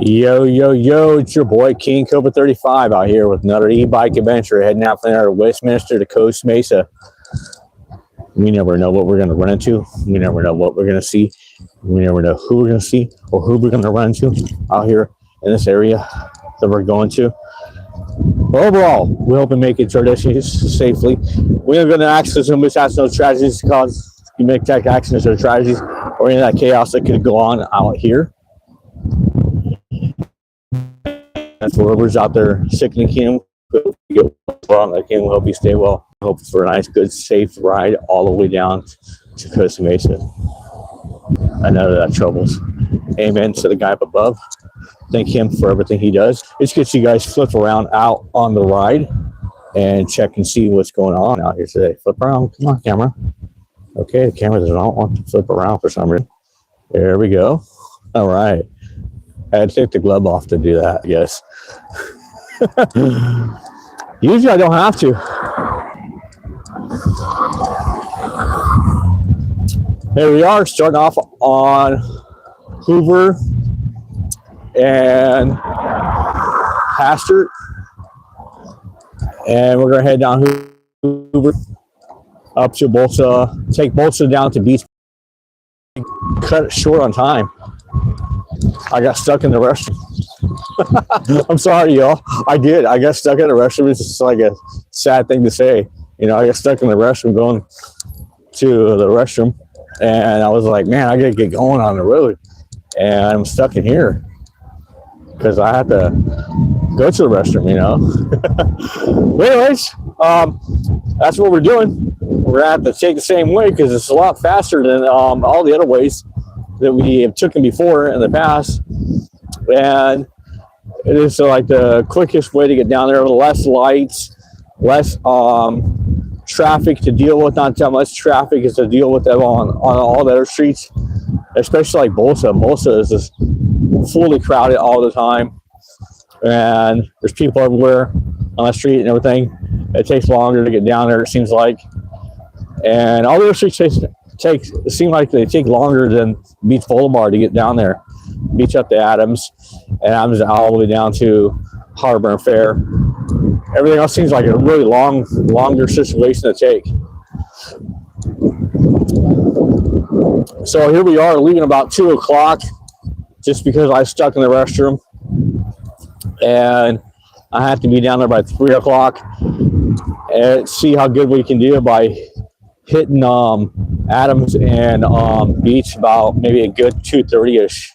Yo, yo, yo, it's your boy King kobra35 out here with another e-bike adventure heading out from there to Westminster to Coast Mesa. We never know what we're going to run into. We never know what we're going to see. We never know who we're going to see or who we're going to run into out here in this area that we're going to. But overall, we hope to make it to our destination safely. We're going to access some no tragedies because you make tech accidents or tragedies or any of that chaos that could go on out here. And for whoever's out there sick in the kingdom, get well. I can hope you stay well. I hope for a nice, good, safe ride all the way down to Costa Mesa. I know that troubles. Amen to the guy up above. Thank him for everything he does. It's good to see you guys flip around out on the ride and check and see what's going on out here today. Flip around. Come on, camera. Okay, the camera does not want to flip around for some reason. There we go. All right. I had to take the glove off to do that, I guess. Usually I don't have to. Here we are, starting off on Hoover and Hastert. And we're going to head down Hoover up to Bolsa, take Bolsa down to Beach. Cut it short on time. I got stuck in the restroom. I'm sorry, y'all. I did. I got stuck in the restroom. It's just like a sad thing to say. You know, I got stuck in the restroom going to the restroom. And I was like, man, I got to get going on the road. And I'm stuck in here because I have to go to the restroom, you know. But anyways, that's what we're doing. We're going to have to take the same way because it's a lot faster than all the other ways that we have taken before in the past. And it is like the quickest way to get down there with less lights, less traffic to deal with. Not that much traffic is to deal with them on all the other streets, especially like Bolsa. Bolsa is just fully crowded all the time, and there's people everywhere on the street and everything. It takes longer to get down there, it seems like, and all the other streets it seems like they take longer than Beach Boulevard to get down there. Beach up to Adams, and Adams all the way down to Harbor and Fair. Everything else seems like a really longer situation to take. So here we are, leaving about 2 o'clock, just because I was stuck in the restroom, and I have to be down there by 3 o'clock and see how good we can do by hitting Adams and Beach about maybe a good 2:30ish.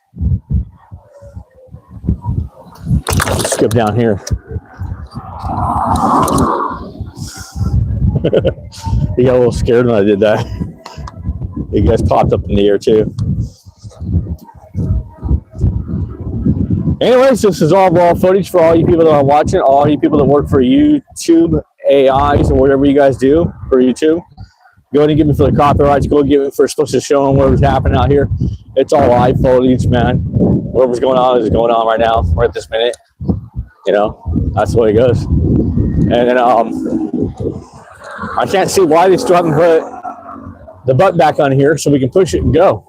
Skip down here. He got a little scared when I did that. You guys popped up in the air too. Anyways, this is all raw footage for all you people that are watching, all you people that work for YouTube, AIs, or whatever you guys do for YouTube. Go ahead and give me for the copyrights. Go give it for supposed to show them whatever's happening out here. It's all live footage, man. Whatever's going on is going on right now, right this minute. You know, that's the way it goes. And then I can't see why they still haven't put the button back on here so we can push it and go.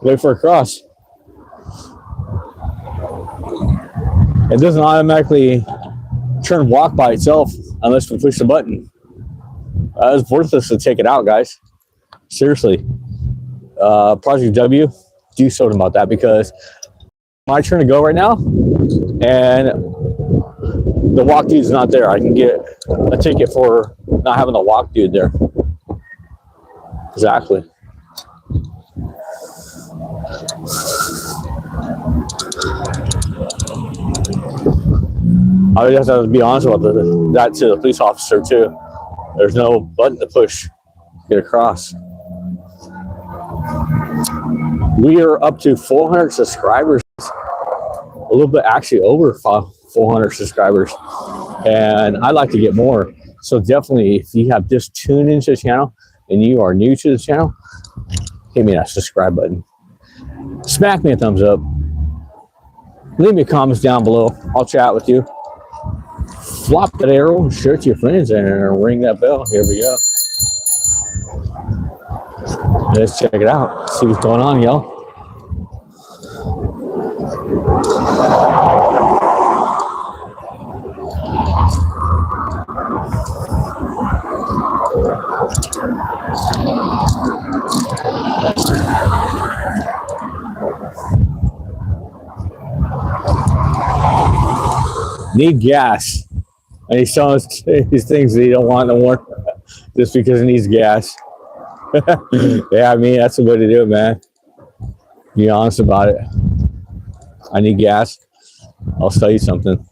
Wait for a cross. It doesn't automatically turn walk by itself unless we push the button. It's worthless to take it out, guys. Seriously. Project W, do something about that, because my turn to go right now, and the walk dude's not there. I can get a ticket for not having the walk dude there. Exactly. I would have to be honest about that to the police officer too. There's no button to push, get across. We are up to 400 subscribers, a little bit actually over 400 subscribers, and I'd like to get more. So definitely, if you have just tuned into the channel and you are new to the channel, hit me that subscribe button. Smack me a thumbs up. Leave me comments down below. I'll chat with you. Flop that arrow, share it to your friends, and ring that bell. Here we go. Let's check it out. See what's going on, y'all. Need gas. And he's telling us these things that he don't want no more just because he needs gas. Yeah, I mean, that's the way to do it, man. Be honest about it. I need gas. I'll sell you something.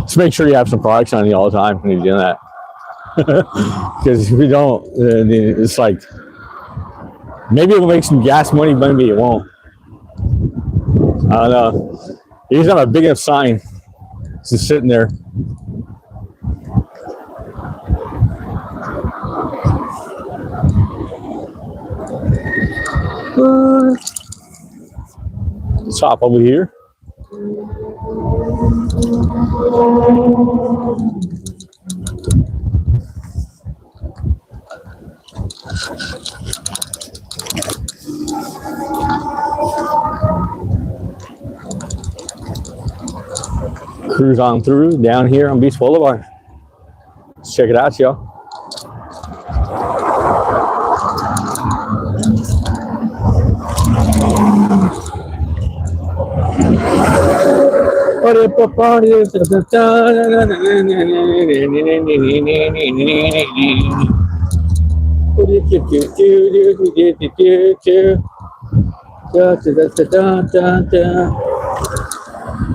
Just make sure you have some products on you all the time when you're doing that. Because if you don't, it's like, maybe it'll make some gas money, maybe it won't. I don't know. You just have a big enough sign. It's just sitting there. Let's hop over here. Cruise on through down here on Beach Boulevard. Let's check it out, y'all.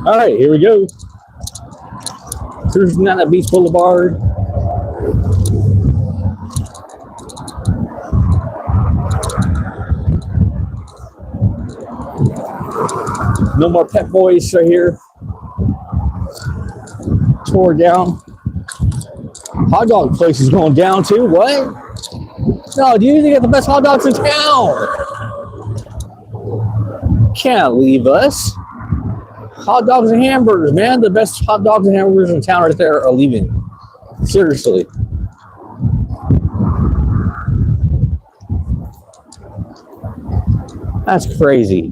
All right, here we go. Cruising down that Beach Boulevard. No more Pet Boys right here. Tore down. Hot dog place is going down too. What? No, dude, they got the best hot dogs in town. Can't leave us. Hot dogs and hamburgers, man. The best hot dogs and hamburgers in town right there are leaving. Seriously. That's crazy.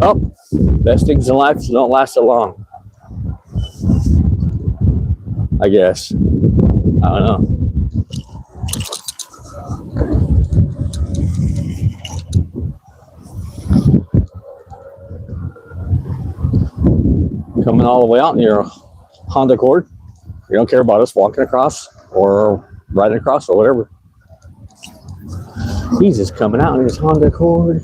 Oh, best things in life don't last so long. I guess. I don't know. Coming all the way out in your Honda Accord. You don't care about us walking across or riding across or whatever. He's just coming out in his Honda Accord.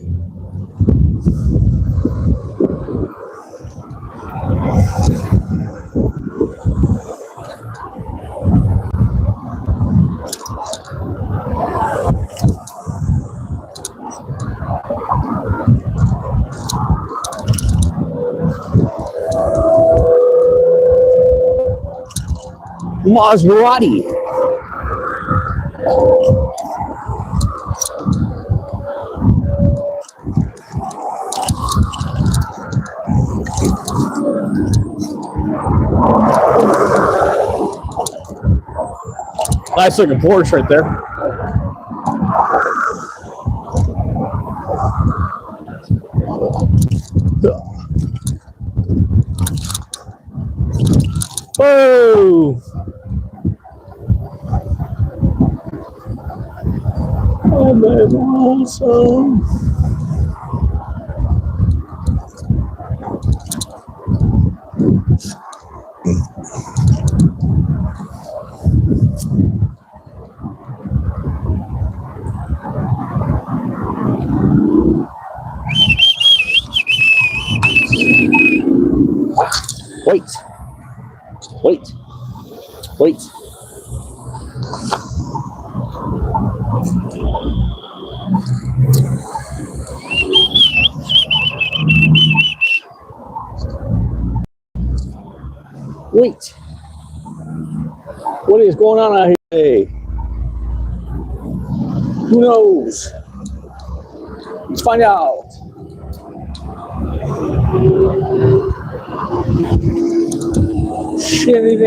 Maserati. Nice looking Porsche right there. Oh! Oh, that's awesome. Wait. Wait. Wait. Wait. What is going on out here today? Who knows? Let's find out. Here we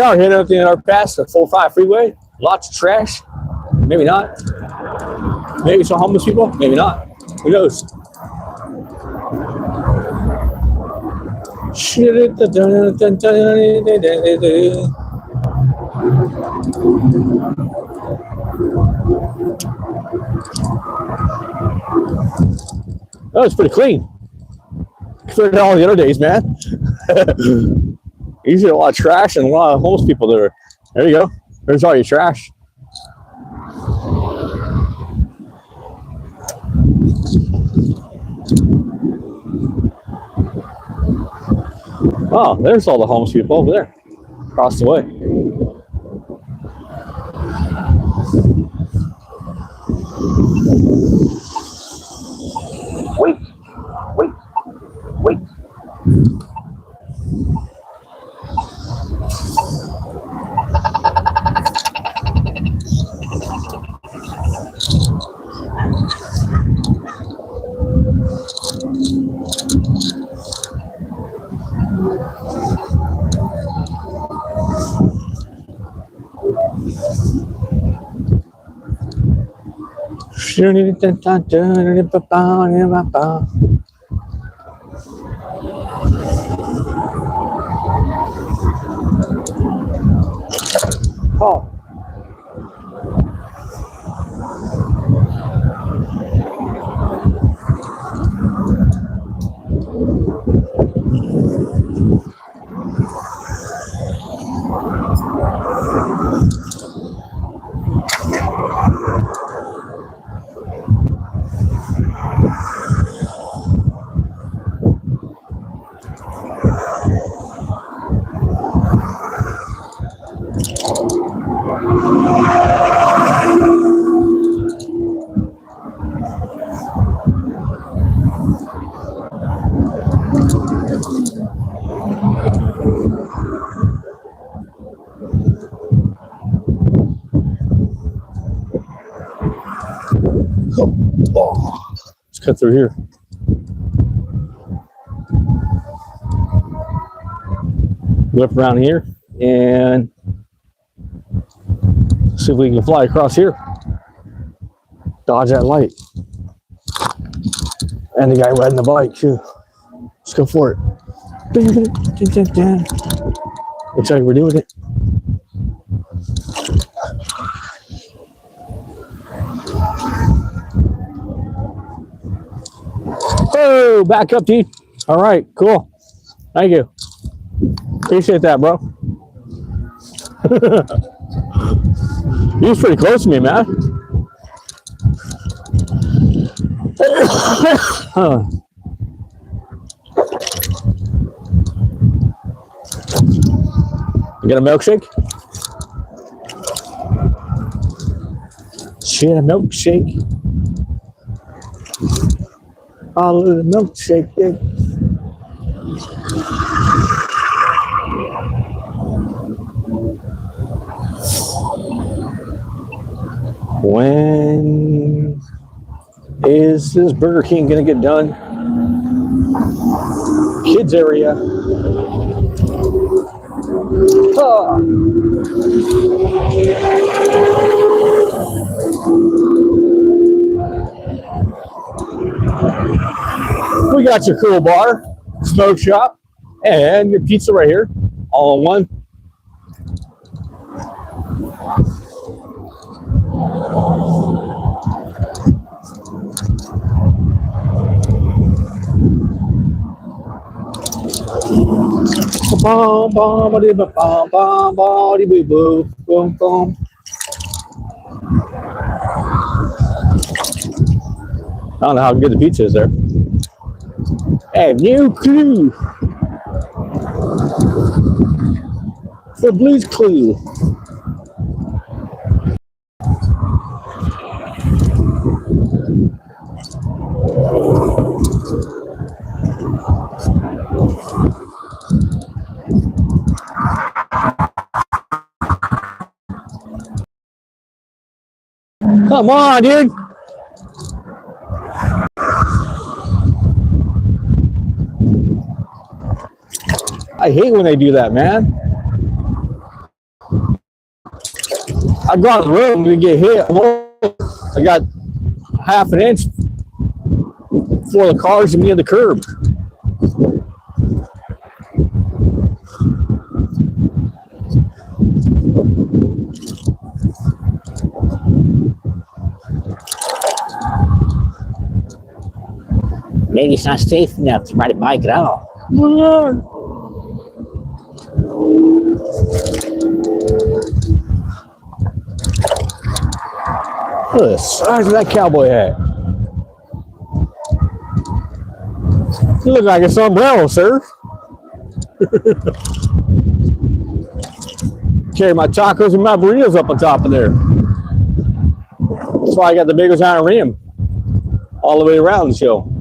are heading up the our past the 405 freeway. Lots of trash. Maybe not. Maybe some homeless people. Maybe not. Who knows? Oh, it's pretty clean compared to all the other days, man. Usually a lot of trash and a lot of homeless people there. There you go. There's all your trash. Oh, there's all the homeless people over there, across the way. Wait, wait, wait. Oh. Let's cut through here. Whip around here and see if we can fly across here. Dodge that light. And the guy riding the bike too. Let's go for it. Looks like we're doing it. Oh, back up, dude. All right, cool. Thank you. Appreciate that, bro. He was pretty close to me, man. You got a milkshake? Shit, a milkshake. All of the milkshake, dude. When is this Burger King gonna get done? Kids area. Oh. We got your cool bar, smoke shop, and your pizza right here, all in one. Boom, boom, boom, boom, boom, boom, boom, boom. I don't know how good the pizza is there. I have no clue. For Blue's Clue. Come on, dude. I hate when they do that, man. I go out the road and we get hit. I got half an inch before the cars and me at the curb. Maybe it's not safe enough to ride a bike at all. Look at the size of that cowboy hat. You look like a sombrero, sir. Carry my tacos and my burritos up on top of there. That's why I got the big giant rim all the way around the show.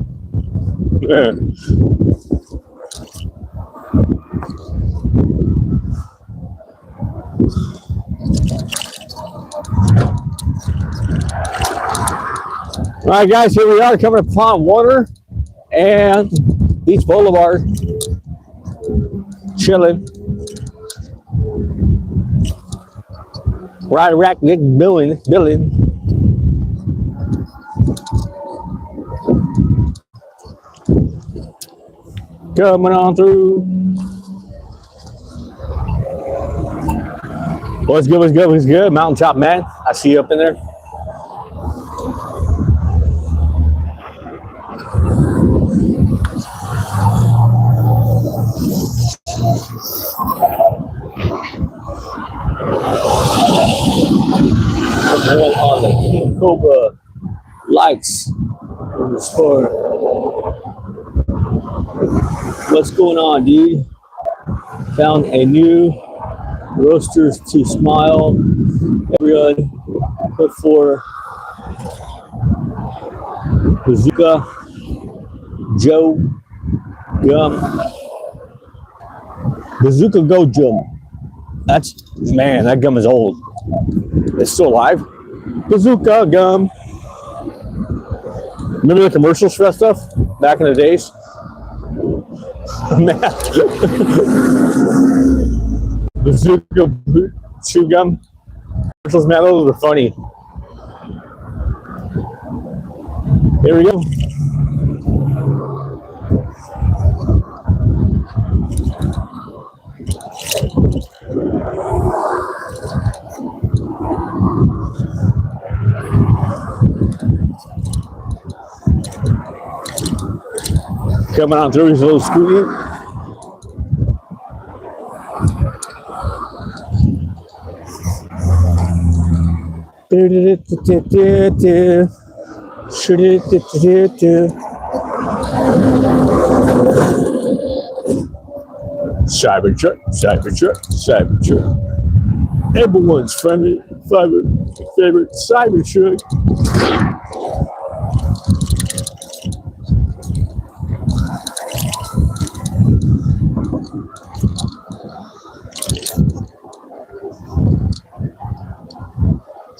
All right, guys, here we are coming upon water and Beach Boulevard, chilling. Right, rack, Nick, billing. Coming on through. What's good? Mountaintop man, I see you up in there. On the King Cobra lights for what's going on, dude? Found a new roasters to smile. Everyone put for Bazooka Joe Gum. Bazooka Go Gum. That's, man, that gum is old. It's still alive. Bazooka Gum. Remember the commercials for that stuff back in the days? Bazooka Chew Gum. Commercials, man, those are funny. Here we go. Coming on through his little scooty. Cybertruck. Everyone's favorite Cybertruck.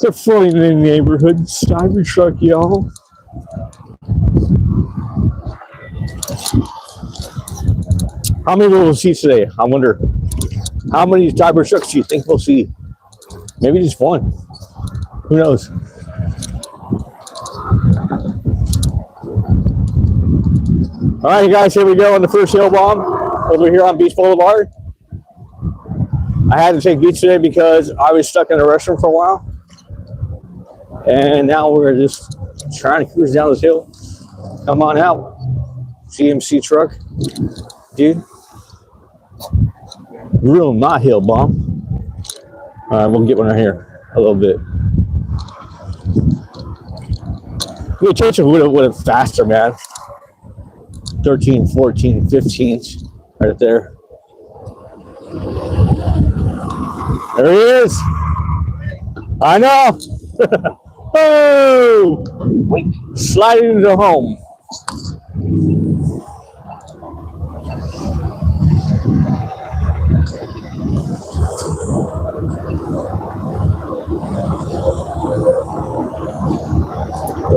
They're floating in the neighborhood. Cybertruck, y'all. How many will we see today? I wonder. How many Cybertrucks do you think we'll see? Maybe just one. Who knows? All right, guys, here we go on the first hill bomb over here on Beach Boulevard. I had to take beach today because I was stuck in the restroom for a while. And now we're just trying to cruise down this hill. Come on out. GMC truck. Dude. Real not hill bomb. All right, we'll get one right here. A little bit. We'll change it a little faster, man. 13, 14, 15. Right there. There he is. I know. Oh! Sliding into home.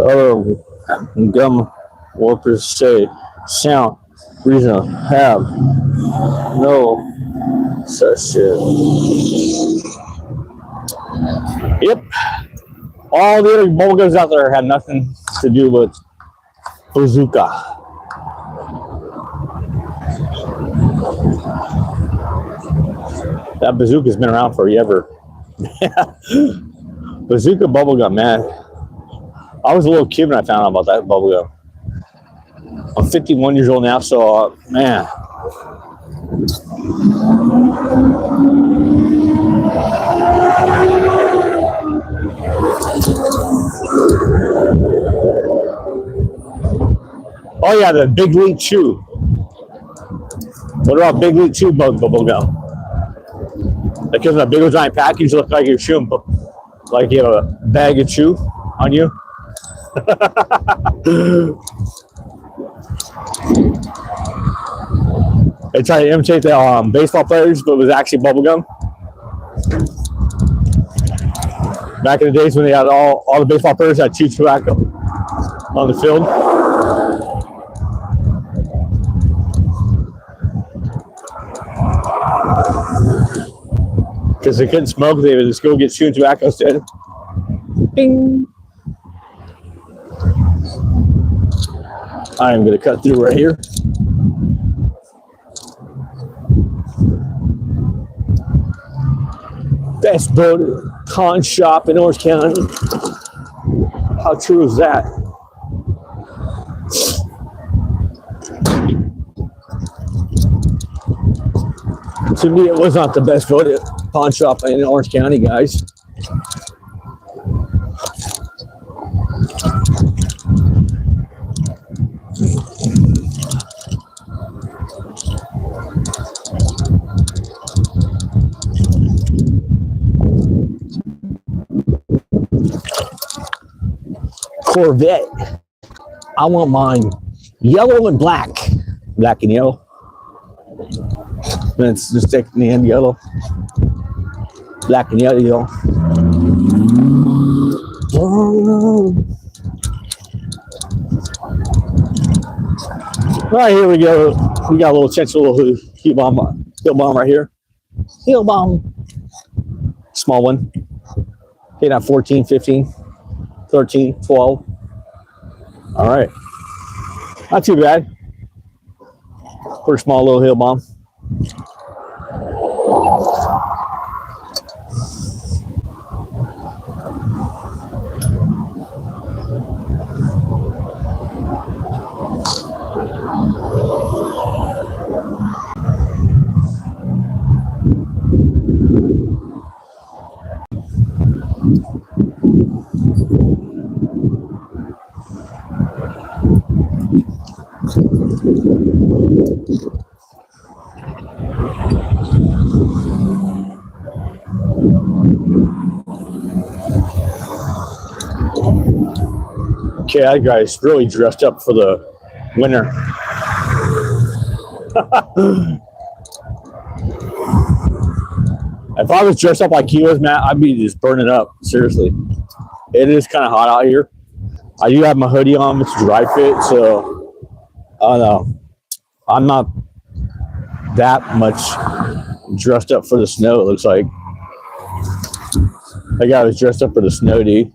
Oh, gum warpers say sound reason have no such shit. Yep. All the other bubblegums out there had nothing to do with Bazooka. That Bazooka's been around forever. Bazooka bubblegum, man. I was a little kid when I found out about that bubblegum. I'm 51 years old now, so man. Oh yeah, the Big League Chew. What about Big League Chew bubble gum? That comes in a big old giant package, look like you're chewing, like you have a bag of chew on you. They try to imitate the baseball players, but it was actually bubble gum. Back in the days when they had all the baseball players had chew tobacco on the field. Because they couldn't smoke, they would just go get chewing tobacco instead. Bing. I am going to cut through right here. Best boat pawn shop in Orange County. How true is that? To me, it was not the best voted pawn shop in Orange County, guys. Corvette. I want mine yellow and black. Black and yellow. And it's just in the end yellow. Black and yellow. All right, here we go. We got a little potential heel bomb right here. Heel bomb. Small one. Hit at 14, 15, 13, 12. All right. Not too bad. For a small little heel bomb. Okay, that guy's really dressed up for the winter. If I was dressed up like he was, Matt, I'd be just burning up. Seriously. It is kind of hot out here. I do have my hoodie on. It's dry fit, so I don't know. I'm not that much dressed up for the snow, it looks like. That guy was dressed up for the snow, dude.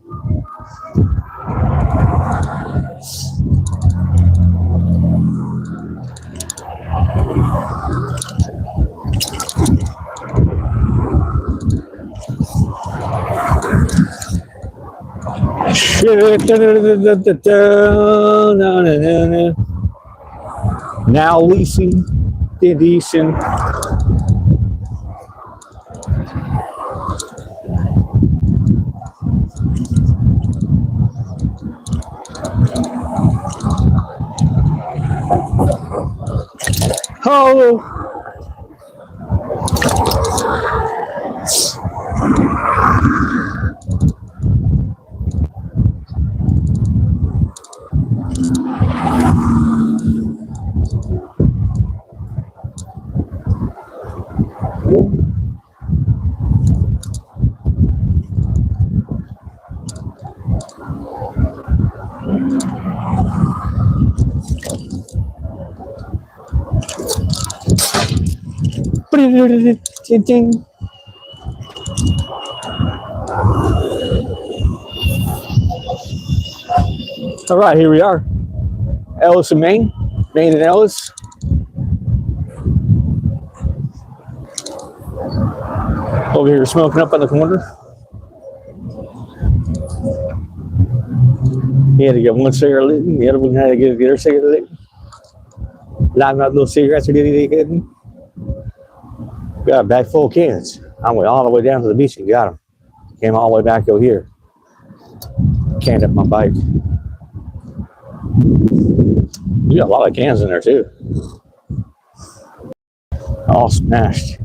Now leasing, edition. Oh. All right, here we are. Ellis and Maine. Maine and Ellis. Over here smoking up on the corner. He had to get one cigarette lit. The other one had to get her cigarette lit. Lighting up those cigarettes. Got a bag full of cans. I went all the way down to the beach and got them. Came all the way back over here. Canned up my bike. We got a lot of cans in there too. All smashed.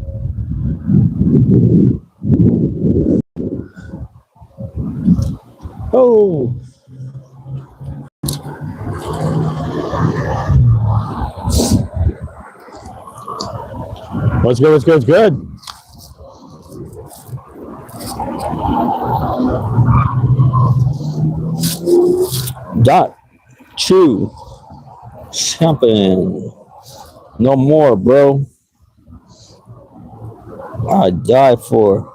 Oh. What's good, what's good, what's good? Dot. Chew. Jumping. No more, bro. I died for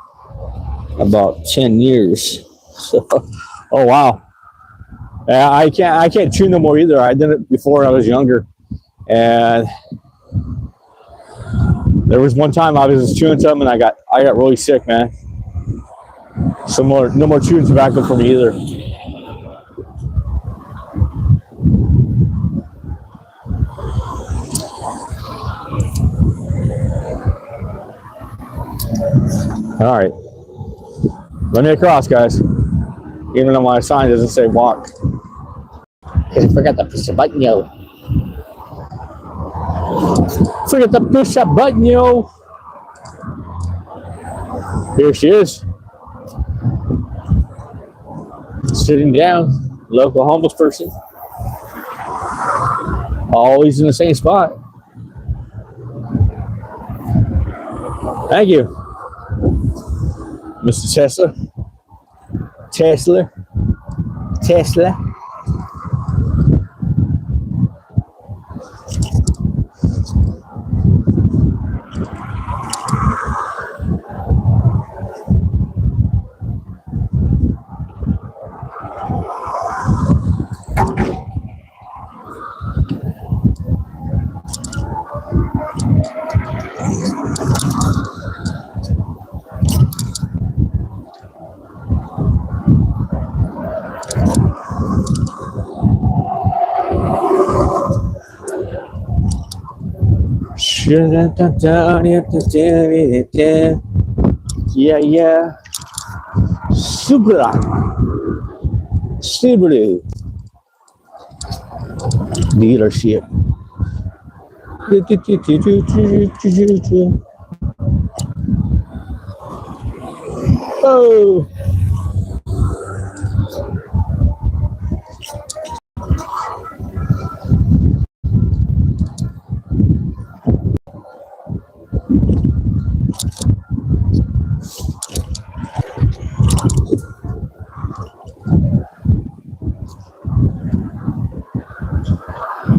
about 10 years. So, oh wow. Yeah, I can't chew no more either. I did it before I was younger. And there was one time I was chewing something and I got really sick, man. No more chewing tobacco for me either. All right. Let me across, guys. Even though my sign doesn't say walk. Because I forgot to push the button, yo. Forget to push that button, yo. Here she is. Sitting down. Local homeless person. Always in the same spot. Thank you, Mr. Tesla. Tesla. Yeah. Subaru dealership. Oh.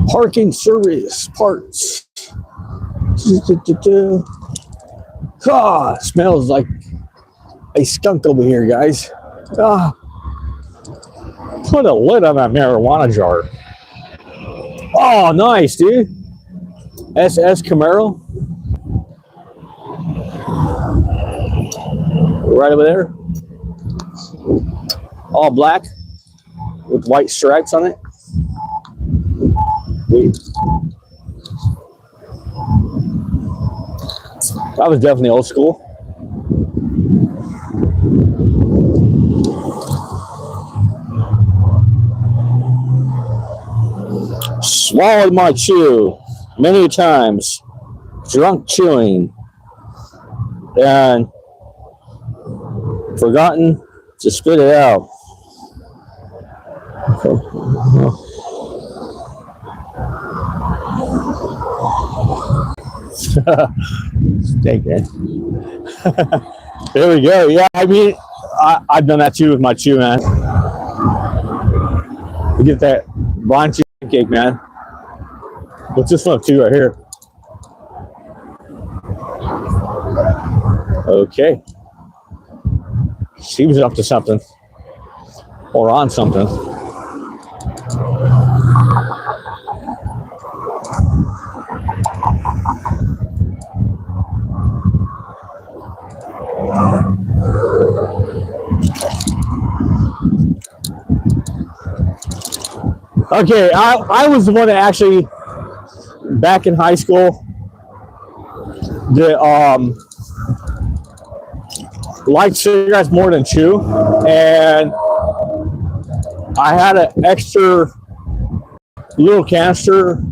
Parking service parts. God, smells like a skunk over here, guys. Put a lid on that marijuana jar. Oh, nice, dude. SS Camaro. Right over there. All black with white stripes on it. That was definitely old school. Swallowed my chew many times, drunk chewing, and forgotten to spit it out. Take it. There we go. Yeah, I mean, I've done that too with my chew, man. We get that blind cheesecake, man. What's this one too right here? Okay. She was up to something. Or on something. Okay, I was the one that actually back in high school, the liked cigarettes more than chew, and I had an extra little canister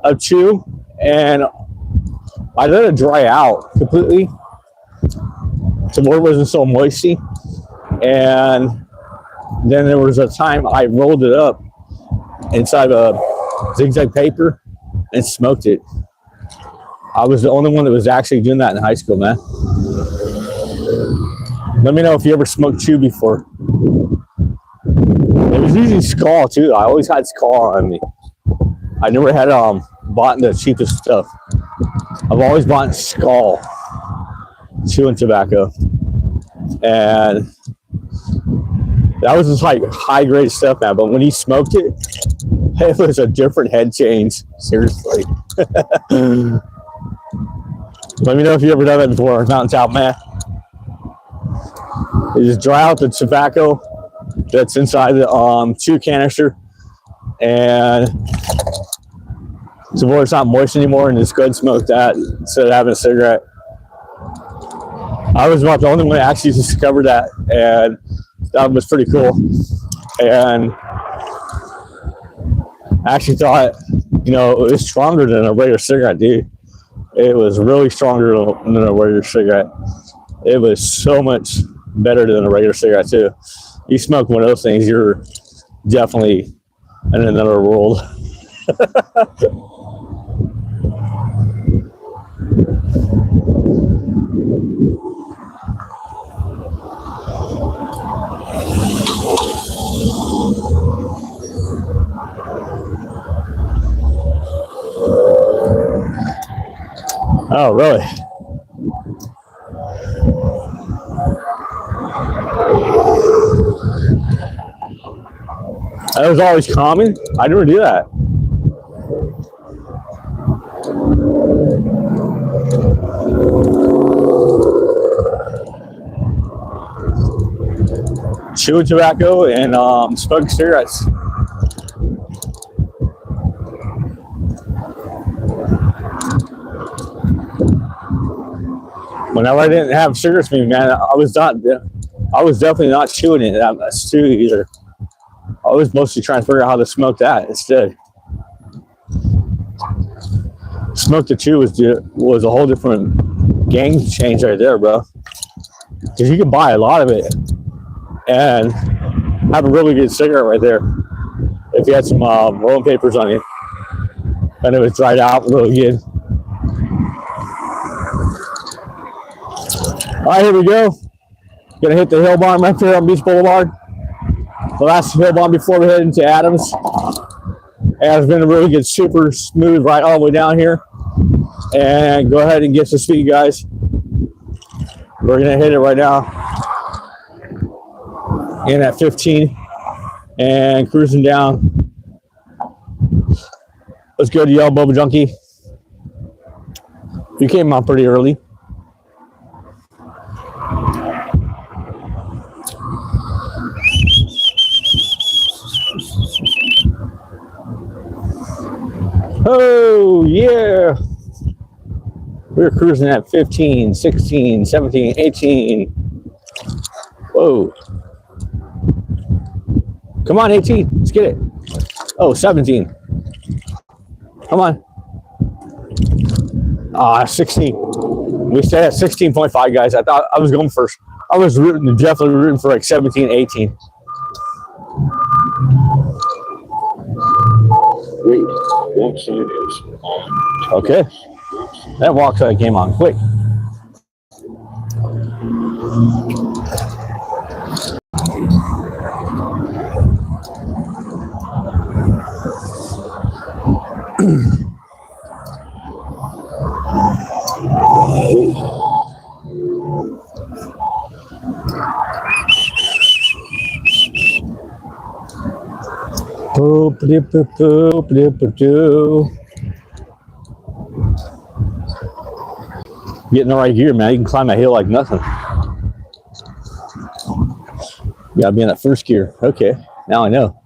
of chew, and I let it dry out completely so where it wasn't so moisty. And then there was a time I rolled it up inside a zigzag paper and smoked it. I was the only one that was actually doing that in high school, man. Let me know if you ever smoked chew before. It was usually Skull too. I always had Skull on me. I never had bought the cheapest stuff. I've always bought Skull chewing tobacco, and that was just like high grade stuff, man. But when he smoked it, it was a different head change. Seriously. Let me know if you ever done that before, Mountain Top, man. You just dry out the tobacco that's inside the chew canister, and so where it's not moist anymore, and just go ahead and smoke that instead of having a cigarette. I was about the only one that actually discovered that, and that was pretty cool. And I actually thought, you know, it was stronger than a regular cigarette, dude. It was really stronger than a regular cigarette. It was so much better than a regular cigarette too. You smoke one of those things, you're definitely in another world. Oh, really? That was always common. I never do that. Chewing tobacco and smoking cigarettes. Whenever I didn't have cigarettes with me, man, I was definitely not chewing it that much too either. I was mostly trying to figure out how to smoke that instead. Smoke to chew was a whole different game change right there, bro. Because you can buy a lot of it and have a really good cigarette right there if you had some rolling papers on you and it was dried out really good. All right, here we go. Gonna hit the hill barn right there on Beach Boulevard. The last hill barn before we head into Adams. And it's been a really good, super smooth ride all the way down here. And go ahead and get some speed, guys. We're gonna hit it right now. In at 15 and cruising down. Let's go to Yellow Boba Junkie. You came on pretty early. Oh, yeah. We're cruising at 15, 16, 17, 18. Whoa. Come on, 18. Let's get it. Oh, 17. Come on. 16. We stayed at 16.5, guys. I thought I was going first. I was definitely rooting for like 17, 18. Wait, walk sign is on. Okay. That walk sign came on quick. Getting the right gear, man. You can climb a hill like nothing. You gotta be in that first gear. Okay, now I know.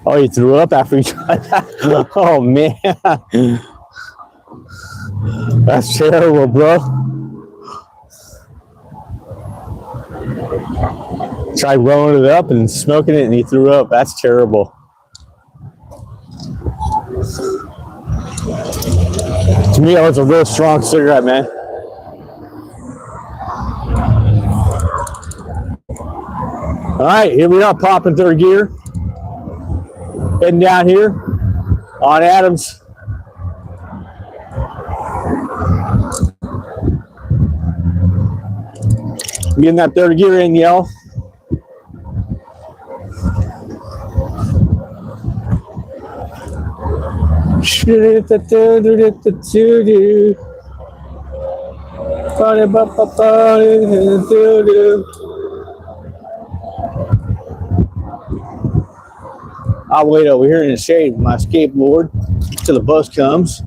Oh, he threw up after he tried that? Oh, man. That's terrible, bro. Tried rolling it up and smoking it, and he threw up. That's terrible. To me, that was a real strong cigarette, man. All right, here we are, popping third gear. Heading down here on Adams. Getting that third gear in, y'all. I'll wait over here in the shade with my skateboard till the bus comes.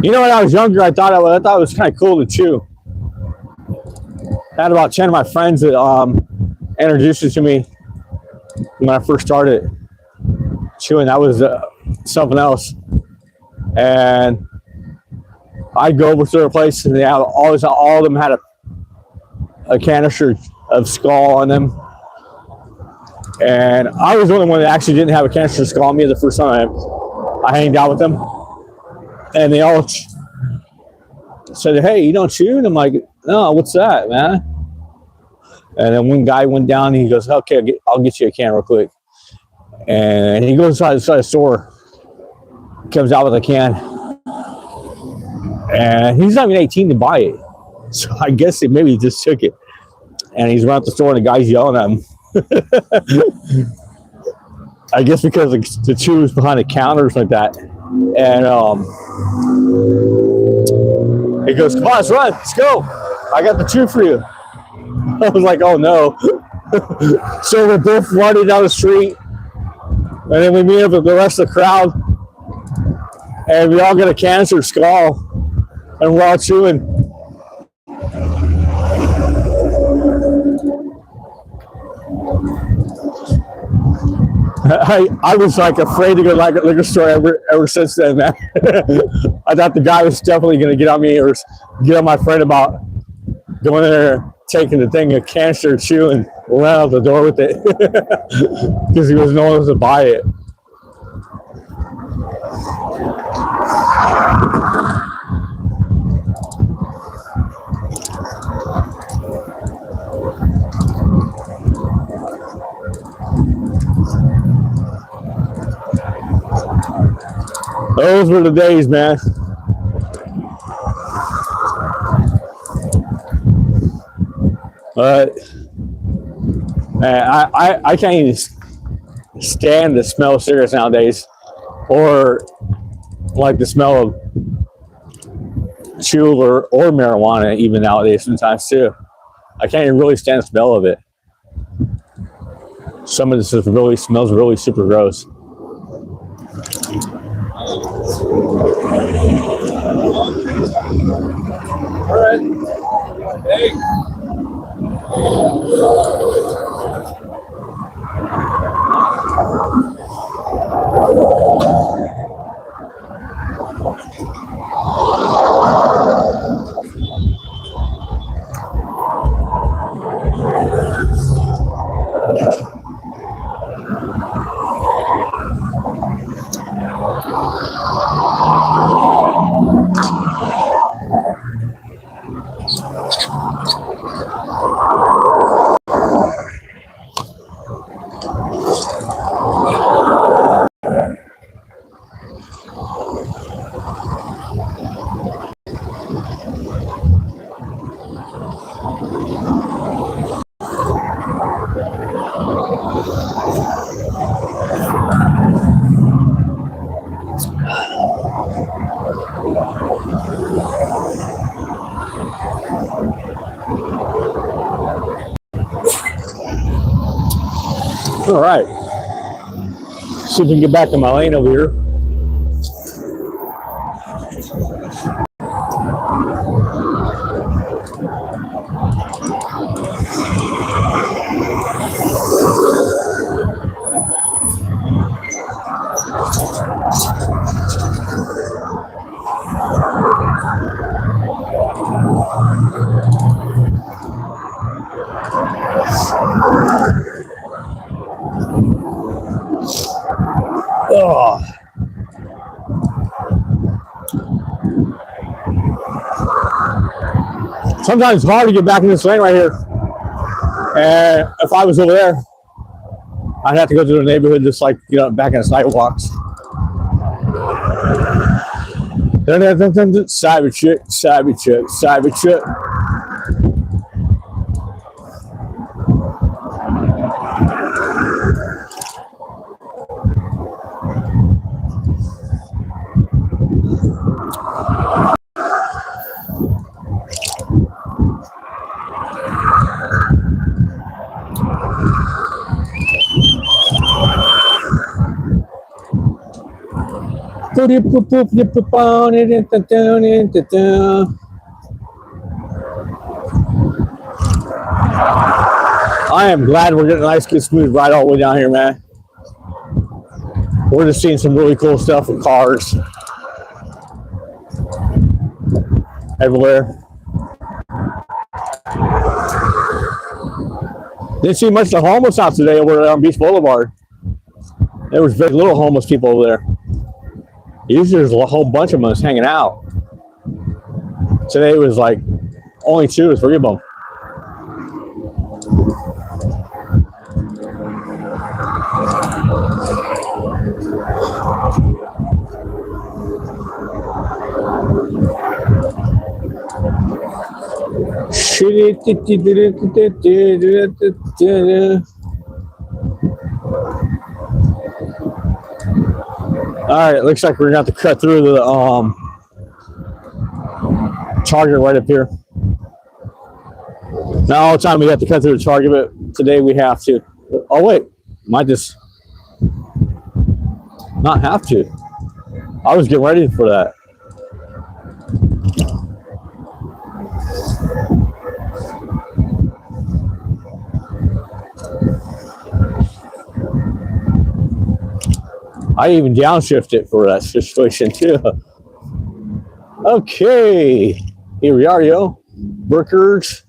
You know, when I was younger, I thought it was kind of cool to chew. I had about 10 of my friends that introduced it to me when I first started chewing. That was something else. And I'd go over to their place, and all of them had a canister of Skull on them. And I was the only one that actually didn't have a canister of Skull on me the first time I hanged out with them. And they all said, "Hey, you don't chew?" And I'm like, "No, what's that, man?" And then one guy went down and he goes, "Okay, I'll get you a can real quick." And he goes inside the store, comes out with a can, and he's not even 18 to buy it. So I guess maybe he just took it. And he's around the store and the guy's yelling at him. I guess because the chew was behind the counter or something like that. And he goes, "Come on, let's run, let's go. I got the chew for you." I was like, "Oh no." So we're both running down the street, and then we meet up with the rest of the crowd, and we all get a canister of Skull, and we're all chewing. I was like afraid to go to like a liquor store ever since then, man. I thought the guy was definitely going to get on me or get on my friend about going in there, taking the thing, a canister, chew, and ran out the door with it because he was no one to buy it. Those were the days, man. But man, I can't even stand the smell of cigarettes nowadays, or like the smell of chew or marijuana even nowadays sometimes too. I can't even really stand the smell of it. Some of this really smells really super gross. All right. Hey. All right. See if we can get back in my lane over here. Oh. Sometimes it's hard to get back in this lane right here. And if I was over there, I'd have to go through the neighborhood just like, you know, back in the sidewalks. Savage shit, savage shit, savage shit. I am glad we're getting a nice, good, smooth ride all the way down here, man. We're just seeing some really cool stuff with cars everywhere. Didn't see much of the homeless out today over there on Beach Boulevard. There was very little homeless people over there. Usually there's a whole bunch of them just hanging out. Today it was like only 2 or 3 of them. All right, it looks like we're gonna have to cut through the Target right up here. Not all the time we have to cut through the Target, but today we have to. Oh wait, might just not have to. I was getting ready for that. I even downshifted for that situation too. Okay, here we are, yo. Brookers,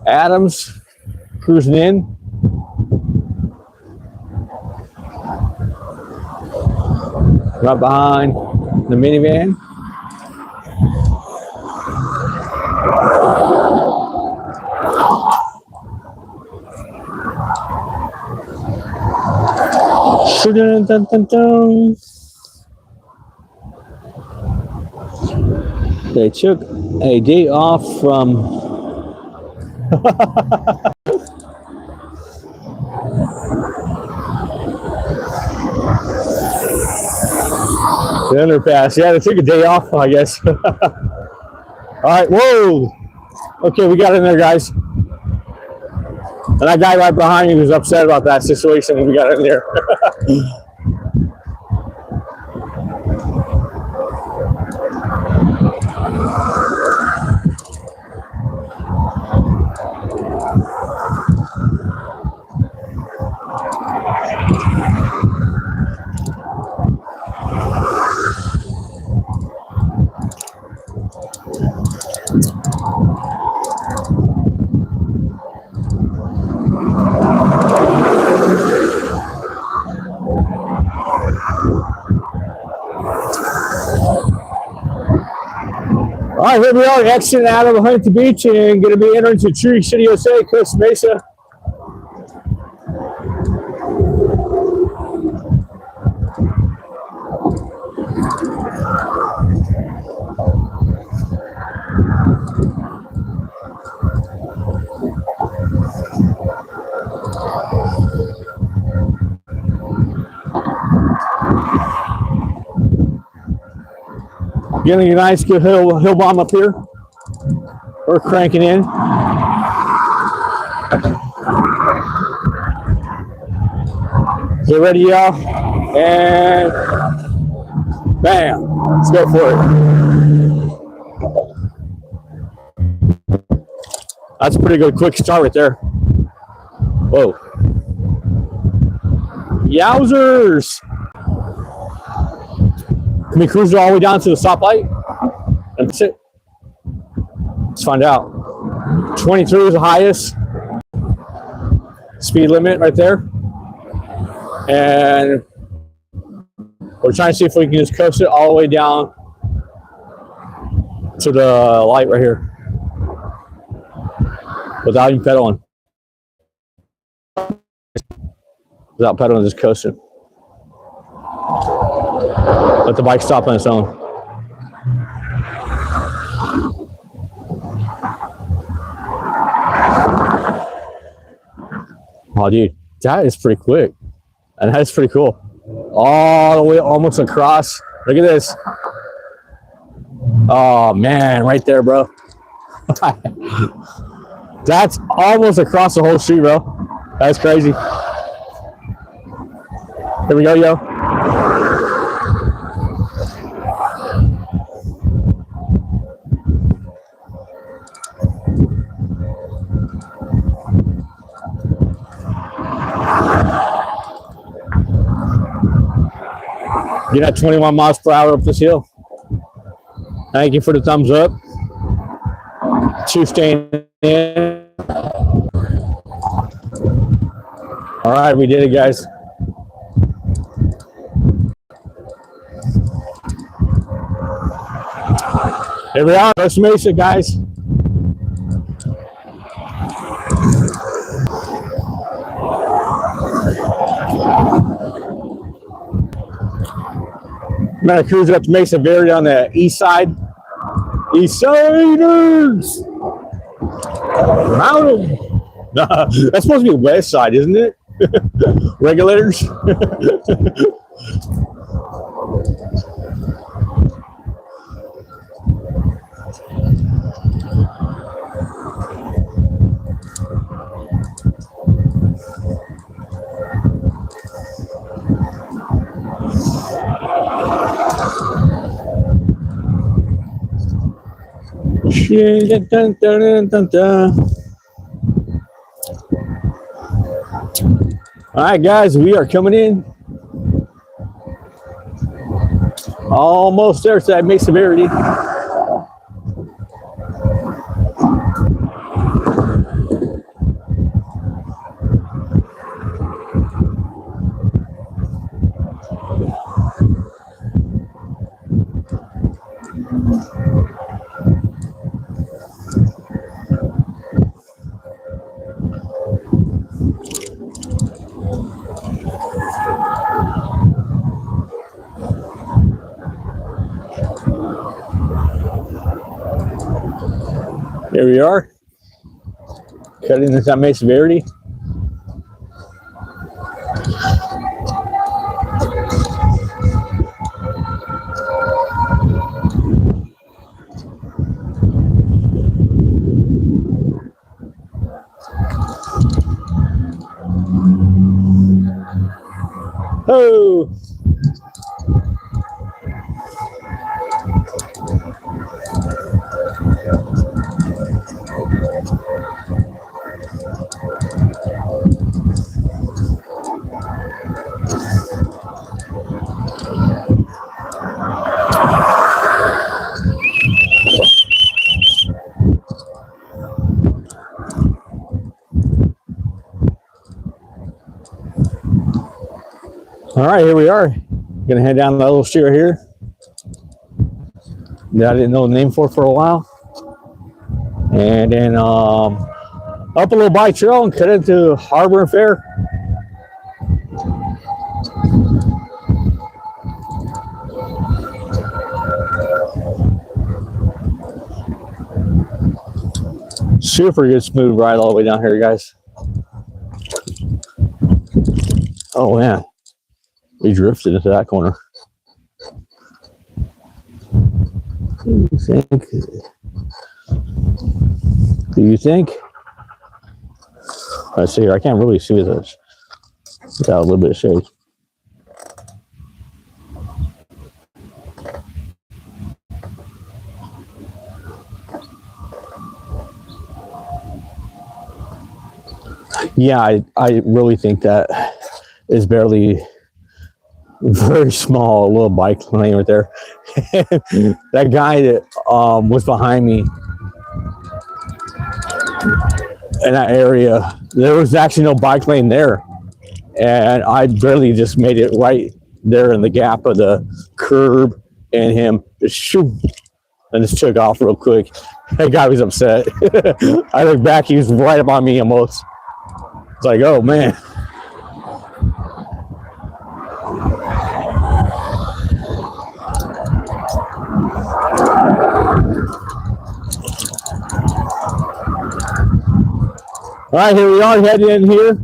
Adams, cruising in. Right behind the minivan. They took a day off from the underpass. Yeah, they took a day off, I guess. All right, whoa. Okay, we got in there, guys. And that guy right behind you was upset about that situation when we got in there. All right, here we are, exiting out of Huntington Beach and going to be entering to Tree City, USA, Costa Mesa. Getting a nice good hill bomb up here. We're cranking in. Get ready, y'all. And bam. Let's go for it. That's a pretty good quick start right there. Whoa. Yowzers. Can we cruise all the way down to the stoplight? That's it. Let's find out. 23 is the highest speed limit right there. And we're trying to see if we can just coast it all the way down to the light right here without even pedaling. Without pedaling, just coasting. Let the bike stop on its own. Oh, dude, that is pretty quick. And that's pretty cool. All the way almost across. Look at this. Oh, man, right there, bro. That's almost across the whole street, bro. That's crazy. Here we go, yo. Get at 21 miles per hour up this hill. Thank you for the thumbs up. 2 staying in. All right, we did it, guys. Here we are, Costa Mesa, guys. I'm gonna cruise up to Mesa Verde on the east side. East Siders! Mount 'em. That's supposed to be west side, isn't it? Regulators. Dun, dun, dun, dun. All right, guys, we are coming in. Almost there to that Mesa Verde. There we are. Cutting into that Mesa Verde. Oh. All right, here we are. Gonna head down that little street right here that I didn't know the name for a while, and then up a little bike trail and cut into Harbor and Fair. Super good smooth ride all the way down here, guys. Oh man, we drifted into that corner. Do you think? Do you think? Let's see here. I can't really see this without a little bit of shade. Yeah, I really think that is barely very small, a little bike lane right there. That guy that was behind me in that area, there was actually no bike lane there. And I barely just made it right there in the gap of the curb and him. Just shoo, and just took off real quick. That guy was upset. I look back, he was right up on me almost. It's like, oh man. All right, here we are heading in here.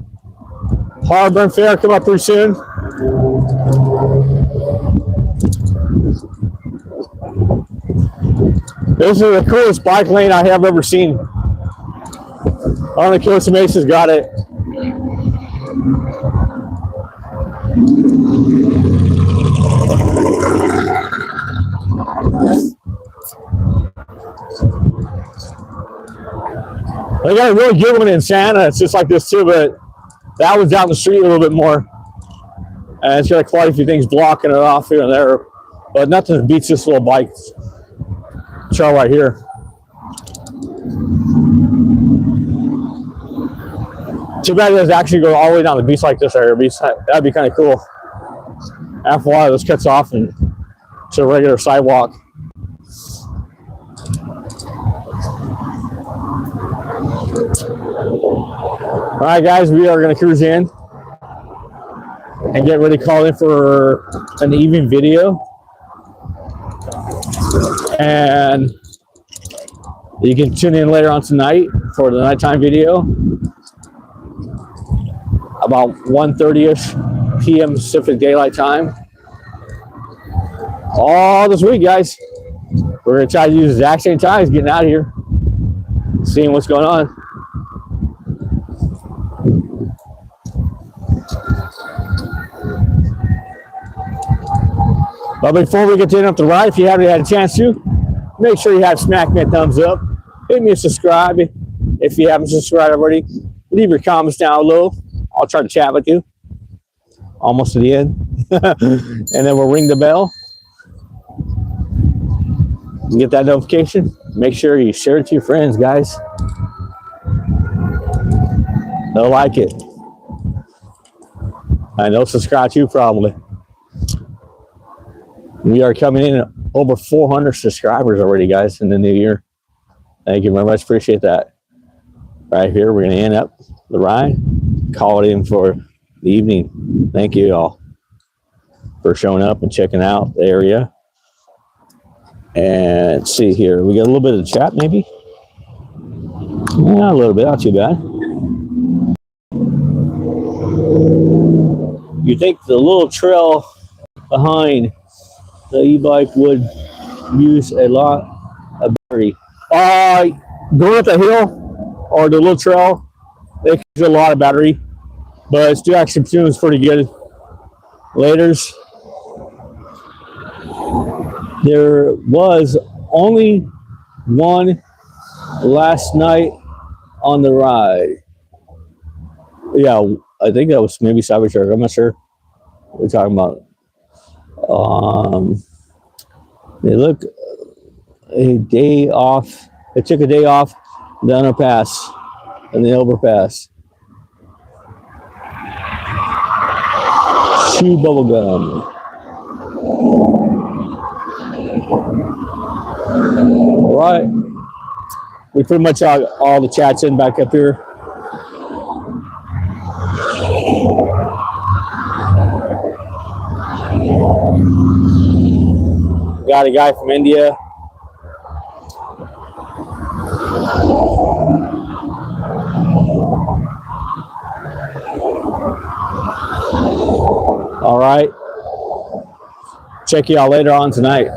Harburn Fair come up pretty soon. This is the coolest bike lane I have ever seen. On the Costa Mesa's got it. They got a really good one in Santa. It's just like this too, but that one's down the street a little bit more. And it's got quite a few things blocking it off here and there. But nothing beats this little bike trail right here. Too bad it doesn't actually go all the way down the beach like this right here. That'd be kind of cool. After a while, this cuts off and to a regular sidewalk. All right, guys, we are going to cruise in and get ready to call in for an evening video. And you can tune in later on tonight for the nighttime video. About 1:30ish p.m. Pacific Daylight Time. All this week, guys. We're going to try to use the exact same times getting out of here, seeing what's going on. But before we get to up the ride, if you haven't had a chance to, make sure you have smack me a thumbs up. Hit me a subscribe if you haven't subscribed already. Leave your comments down below. I'll try to chat with you. Almost to the end. And then we'll ring the bell. You get that notification. Make sure you share it to your friends, guys. They'll like it. And they'll subscribe to you probably. We are coming in at over 400 subscribers already, guys, in the new year. Thank you very much. Appreciate that. Right here, we're going to end up the ride. Call it in for the evening. Thank you all for showing up and checking out the area. And let's see here. We got a little bit of chat, maybe? Yeah, a little bit. Not too bad. You think the little trail behind the e-bike would use a lot of battery? Going up the hill or the little trail, they use a lot of battery, but still actually tunes pretty good. Laters. There was only one last night on the ride. Yeah, I think that was maybe Savage Shark. I'm not sure what we're talking about. They look a day off. They took a day off the underpass and the overpass. Chew bubble gum. All right. We pretty much got all the chats in back up here. Got a guy from India. All right. Check y'all later on tonight.